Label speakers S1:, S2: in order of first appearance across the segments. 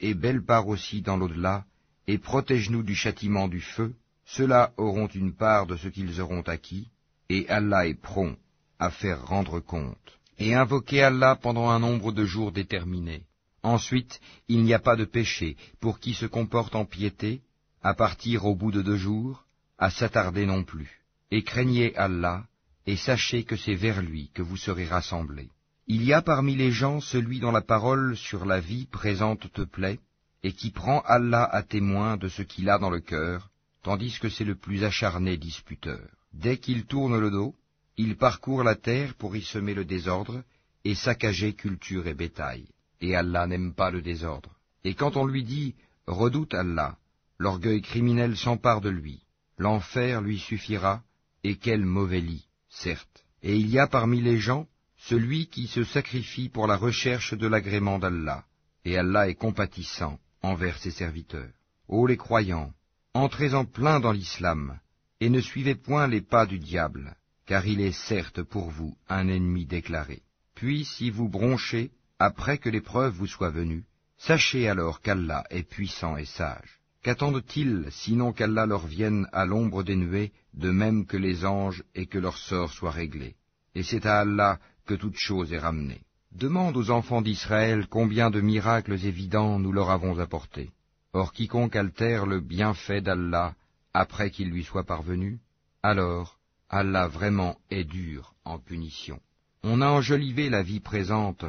S1: et belle part aussi dans l'au-delà, et protège-nous du châtiment du feu, ceux-là auront une part de ce qu'ils auront acquis, et Allah est prompt à faire rendre compte. Et invoquez Allah pendant un nombre de jours déterminé. Ensuite, il n'y a pas de péché pour qui se comporte en piété, à partir au bout de 2 jours, à s'attarder non plus. Et craignez Allah, et sachez que c'est vers lui que vous serez rassemblés. Il y a parmi les gens celui dont la parole sur la vie présente te plaît, et qui prend Allah à témoin de ce qu'il a dans le cœur, tandis que c'est le plus acharné disputeur. Dès qu'il tourne le dos, il parcourt la terre pour y semer le désordre, et saccager culture et bétail. Et Allah n'aime pas le désordre. Et quand on lui dit « Redoute Allah », l'orgueil criminel s'empare de lui. L'enfer lui suffira, et quel mauvais lit, certes. Et il y a parmi les gens celui qui se sacrifie pour la recherche de l'agrément d'Allah, et Allah est compatissant envers ses serviteurs. Ô les croyants, entrez en plein dans l'islam, et ne suivez point les pas du diable, car il est certes pour vous un ennemi déclaré. Puis si vous bronchez, après que l'épreuve vous soit venue, sachez alors qu'Allah est puissant et sage. Qu'attendent-ils, sinon qu'Allah leur vienne à l'ombre des nuées, de même que les anges, et que leur sort soit réglé? Et c'est à Allah que toute chose est ramenée. Demande aux enfants d'Israël combien de miracles évidents nous leur avons apportés. Or quiconque altère le bienfait d'Allah après qu'il lui soit parvenu, alors Allah vraiment est dur en punition. On a enjolivé la vie présente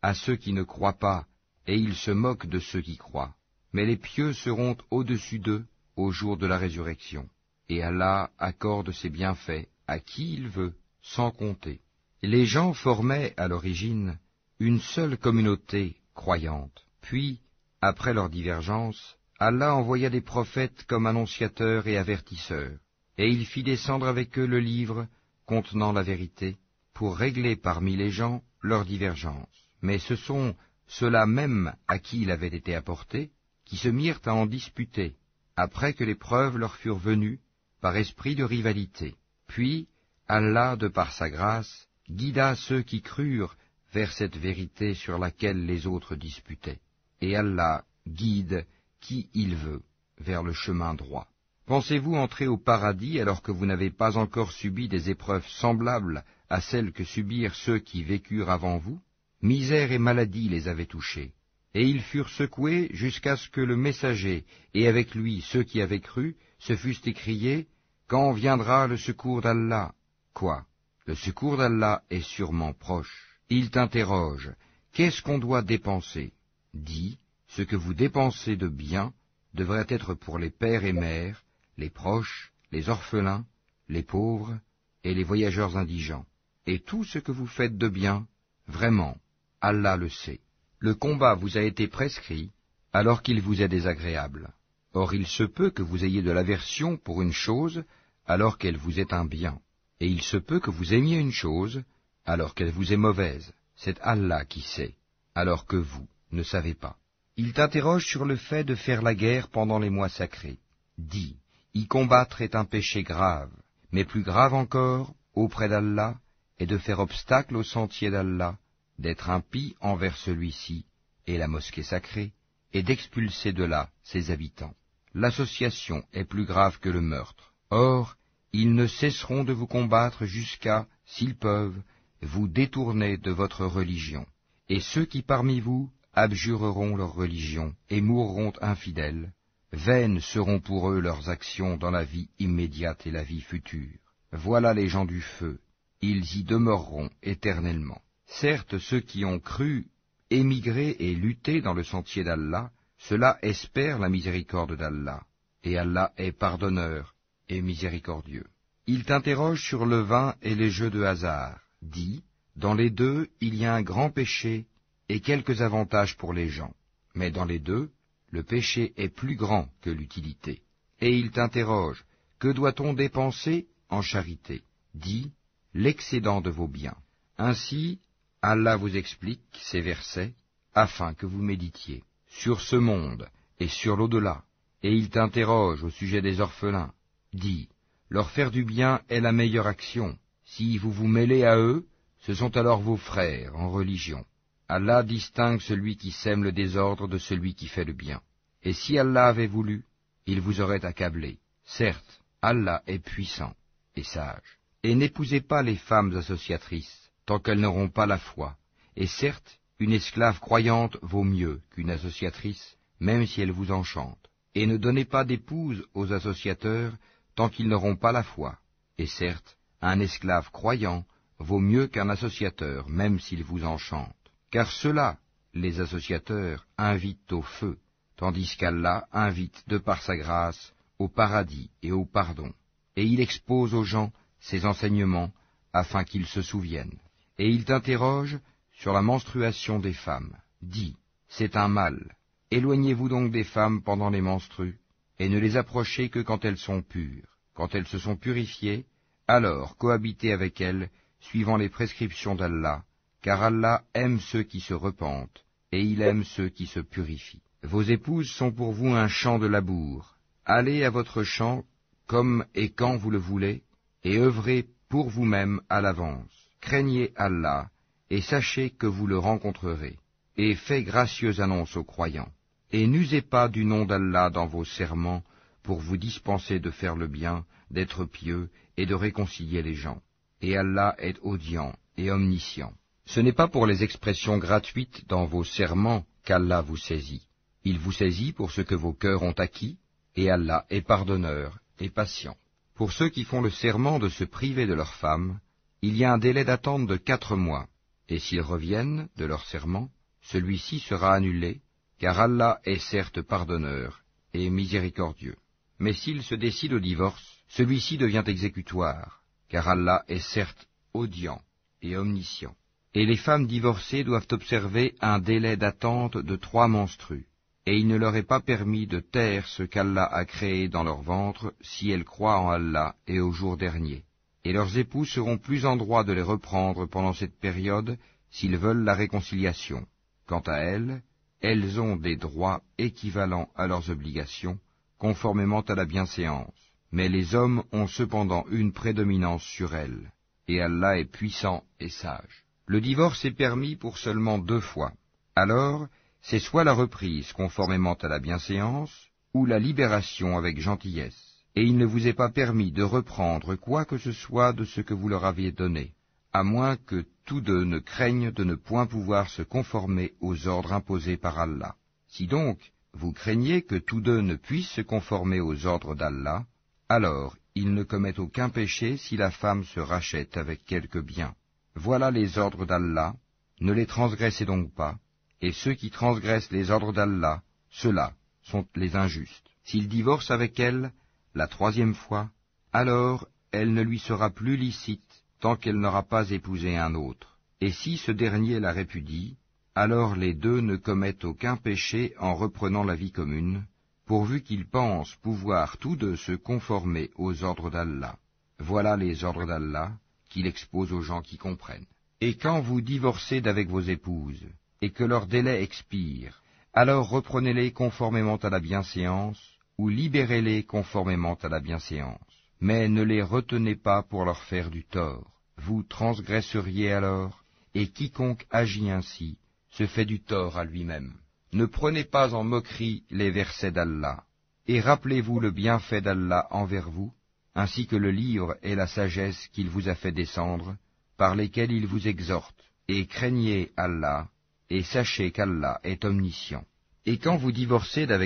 S1: à ceux qui ne croient pas, et ils se moquent de ceux qui croient. Mais les pieux seront au-dessus d'eux au jour de la résurrection. Et Allah accorde ses bienfaits à qui il veut, sans compter. Les gens formaient, à l'origine, une seule communauté croyante. Puis, après leur divergence, Allah envoya des prophètes comme annonciateurs et avertisseurs, et il fit descendre avec eux le livre contenant la vérité, pour régler parmi les gens leurs divergences. Mais ce sont ceux-là même à qui il avait été apporté, qui se mirent à en disputer, après que les preuves leur furent venues, par esprit de rivalité. Puis, Allah, de par sa grâce, guida ceux qui crurent vers cette vérité sur laquelle les autres disputaient. Et Allah guide qui il veut vers le chemin droit. Pensez-vous entrer au paradis alors que vous n'avez pas encore subi des épreuves semblables à celles que subirent ceux qui vécurent avant vous? Misère et maladie les avaient touchés, et ils furent secoués jusqu'à ce que le messager, et avec lui ceux qui avaient cru, se fussent écriés « Quand viendra le secours d'Allah ?» Quoi? Le secours d'Allah est sûrement proche. Il t'interroge, qu'est-ce qu'on doit dépenser? Dis, ce que vous dépensez de bien devrait être pour les pères et mères, les proches, les orphelins, les pauvres et les voyageurs indigents. Et tout ce que vous faites de bien, vraiment, Allah le sait. Le combat vous a été prescrit alors qu'il vous est désagréable. Or il se peut que vous ayez de l'aversion pour une chose alors qu'elle vous est un bien. Et il se peut que vous aimiez une chose, alors qu'elle vous est mauvaise. C'est Allah qui sait, alors que vous ne savez pas. Il t'interroge sur le fait de faire la guerre pendant les mois sacrés. Dis, y combattre est un péché grave, mais plus grave encore, auprès d'Allah, est de faire obstacle au sentier d'Allah, d'être impie envers celui-ci et la mosquée sacrée, et d'expulser de là ses habitants. L'association est plus grave que le meurtre. Or, ils ne cesseront de vous combattre jusqu'à, s'ils peuvent, vous détourner de votre religion. Et ceux qui parmi vous abjureront leur religion et mourront infidèles, vaines seront pour eux leurs actions dans la vie immédiate et la vie future. Voilà les gens du feu, ils y demeureront éternellement. Certes, ceux qui ont cru, émigré et lutté dans le sentier d'Allah, ceux-là espèrent la miséricorde d'Allah, et Allah est pardonneur et miséricordieux. Il t'interroge sur le vin et les jeux de hasard. Dis, dans les deux, il y a un grand péché et quelques avantages pour les gens. Mais dans les deux, le péché est plus grand que l'utilité. Et il t'interroge, que doit-on dépenser en charité? Dis, l'excédent de vos biens. Ainsi, Allah vous explique ces versets, afin que vous méditiez sur ce monde et sur l'au-delà. Et il t'interroge au sujet des orphelins. Dis, leur faire du bien est la meilleure action. Si vous vous mêlez à eux, ce sont alors vos frères en religion. Allah distingue celui qui sème le désordre de celui qui fait le bien. Et si Allah avait voulu, il vous aurait accablé. Certes, Allah est puissant et sage. Et n'épousez pas les femmes associatrices, tant qu'elles n'auront pas la foi. Et certes, une esclave croyante vaut mieux qu'une associatrice, même si elle vous enchante. Et ne donnez pas d'épouse aux associateurs, tant qu'ils n'auront pas la foi. Et certes, un esclave croyant vaut mieux qu'un associateur, même s'il vous enchante. Car ceux-là, les associateurs, invitent au feu, tandis qu'Allah invite de par sa grâce au paradis et au pardon. Et il expose aux gens ses enseignements afin qu'ils se souviennent. Et il t'interroge sur la menstruation des femmes. Dis, c'est un mal. Éloignez-vous donc des femmes pendant les menstrues, et ne les approchez que quand elles sont pures. Quand elles se sont purifiées, alors cohabitez avec elles, suivant les prescriptions d'Allah, car Allah aime ceux qui se repentent, et il aime ceux qui se purifient. Vos épouses sont pour vous un champ de labour. Allez à votre champ comme et quand vous le voulez, et œuvrez pour vous-même à l'avance. Craignez Allah, et sachez que vous le rencontrerez. Et faites gracieuse annonce aux croyants. Et n'usez pas du nom d'Allah dans vos serments pour vous dispenser de faire le bien, d'être pieux et de réconcilier les gens. Et Allah est audient et omniscient. Ce n'est pas pour les expressions gratuites dans vos serments qu'Allah vous saisit. Il vous saisit pour ce que vos cœurs ont acquis, et Allah est pardonneur et patient. Pour ceux qui font le serment de se priver de leurs femmes, il y a un délai d'attente de 4 mois, et s'ils reviennent de leur serment, celui-ci sera annulé, car Allah est certes pardonneur et miséricordieux. Mais s'ils se décident au divorce, celui-ci devient exécutoire, car Allah est certes audient et omniscient. Et les femmes divorcées doivent observer un délai d'attente de 3 menstrues, et il ne leur est pas permis de taire ce qu'Allah a créé dans leur ventre si elles croient en Allah et au jour dernier. Et leurs époux seront plus en droit de les reprendre pendant cette période s'ils veulent la réconciliation. Quant à elles, elles ont des droits équivalents à leurs obligations, conformément à la bienséance. Mais les hommes ont cependant une prédominance sur elles, et Allah est puissant et sage. Le divorce est permis pour seulement 2 fois. Alors, c'est soit la reprise conformément à la bienséance, ou la libération avec gentillesse. Et il ne vous est pas permis de reprendre quoi que ce soit de ce que vous leur aviez donné, à moins que tous deux ne craignent de ne point pouvoir se conformer aux ordres imposés par Allah. Si donc vous craignez que tous deux ne puissent se conformer aux ordres d'Allah, alors ils ne commettent aucun péché si la femme se rachète avec quelque bien. Voilà les ordres d'Allah, ne les transgressez donc pas, et ceux qui transgressent les ordres d'Allah, ceux-là sont les injustes. S'il divorce avec elle la 3e fois, alors elle ne lui sera plus licite tant qu'elle n'aura pas épousé un autre. Et si ce dernier la répudie, alors les deux ne commettent aucun péché en reprenant la vie commune, pourvu qu'ils pensent pouvoir tous deux se conformer aux ordres d'Allah. Voilà les ordres d'Allah qu'il expose aux gens qui comprennent. Et quand vous divorcez d'avec vos épouses, et que leur délai expire, alors reprenez-les conformément à la bienséance, ou libérez-les conformément à la bienséance. Mais ne les retenez pas pour leur faire du tort. Vous transgresseriez alors, et quiconque agit ainsi se fait du tort à lui-même. Ne prenez pas en moquerie les versets d'Allah, et rappelez-vous le bienfait d'Allah envers vous, ainsi que le livre et la sagesse qu'il vous a fait descendre, par lesquels il vous exhorte, et craignez Allah, et sachez qu'Allah est omniscient. Et quand vous divorcez d'avec